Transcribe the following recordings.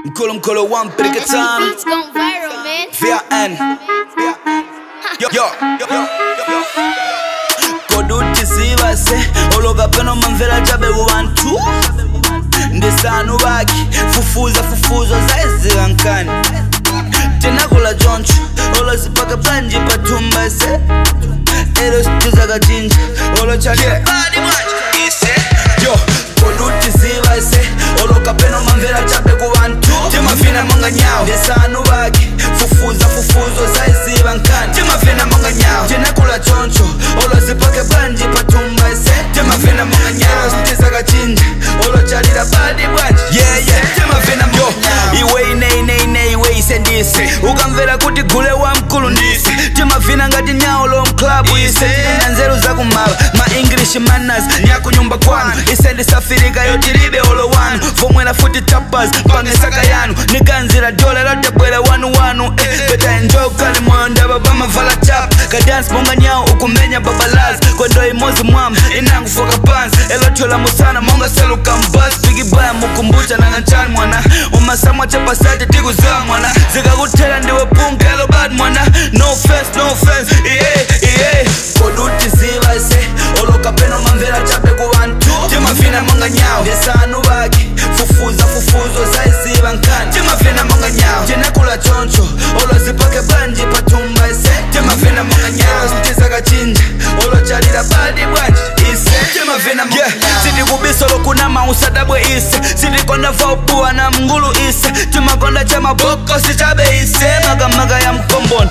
Mkolo one Pirikatan Beats gone viral, man. VN Yo Koduti sivase Ologa peno manvela jabe uwantu Ndisanu baki Fufuzo zaizi ankani Tena kula jonchu Olo sipaka planji patumba se Ero stiza gajinja Olo chake Badi mwaji Ise Yo Koduti sivase Ologa peno manvela jabe uwantu Tima vina monga nyao Ndisanu baki Fufuzo zaizi ankani Tima vina monga nyao Tena kula jonchu Olo sipaka planji patumba se Tima vina monga nyao Stiza gajinja Olo chalira badi mwaji Tima vina monga nyao Iwe iwe isendise ukamvera kuti gule wa mkulu ndise timavina ngati nyawo lo mklabu ise tinanzeru zakumava ma English manners nyakunyumba kwanu ise ndisafirika yotilibe olo wanu vomwela futi tapas mpange saka yanu nikanzira dola lotebwela wanu beta enjoy ukali moyo ndaba bamavala chapa kadansi monga nyawo ukumenya babalazi kondo imozi mwama inangu foka pansi elotola musana monga seluka mbasi bigibaya mukumbucha nanganchani mwana umasamwa chepasati tikuziwa mwana zikakutela ndiwe punk hello bad mwana no offense yeah Koduti sivase oloka peno mamvera chape kuwantu timavina monga nyawo ndisanu baki fufuzo zaiziva nkani timavina monga nyawo tinekula choncho olo zipake banji patumba ise timavina monga nyawo sitiza kachinja olo chalira badi bwanji ise timavina monga nyawo sitikubisa olo kuna mausadabwe ise sitikonda vaupua na mngulu ise timakonda cha maboko sichabe ise magamaga ya mkomboni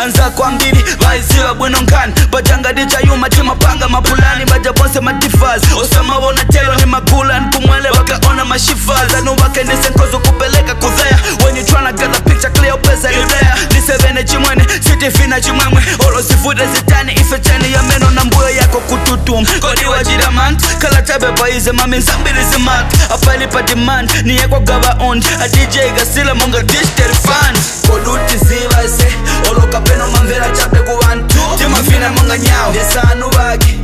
anza kwa mbili vaiziwa bwino nkani pachangadi cha yuma timapanga mapulani baja bonse matifazi osama wona telo ni magulani kumwele wakaona mashifazi anu wakendise nkozo kupeleka kudhea when you tryna get a picture clear pesa ilea nisevene chimwene sitifina chimwemwe olo sifute zitani ife chani ya meno na mbuyo yako kututum kodi wajiramant kala chabepa ize mami zambili zimat afali pa demand niye kwa gaba on a DJ gasila monga dish terrifan Koduti sivase oloka peno mamvera chape kuwantu timavina monga nyawo ndisanu baki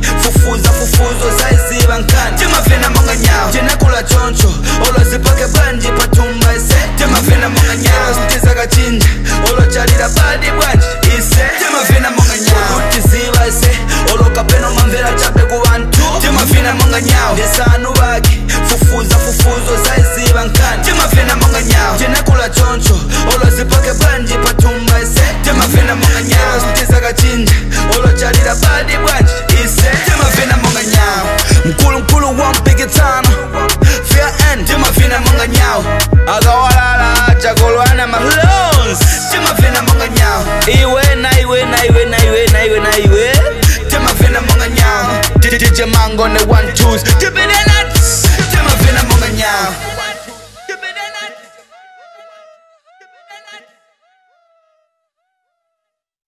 fufuzo zaiziva nkani timavina monga nyawo tinekula choncho olo zipake banji patumba ise timavina monga nyawo sitiza kachinja olo chalira badi bwanji ise timavina monga nyawo Koduti sivase oloka peno mamvera chape kuwantu timavina monga nyawo ndisanu baki fufuzo zaiziva nkani timavina monga nyawo tinekula choncho olo zipake banji patumba ise timavina monga nyawo sitiza kachinja olo chalira badi bwanji ise timavina monga nyawo mkulu wa mpikitano VN timavina monga nyawo akawalala chakolwana malons timavina monga nyawo iwe na iwe timavina monga nyawo DJ Mango ne 1 2s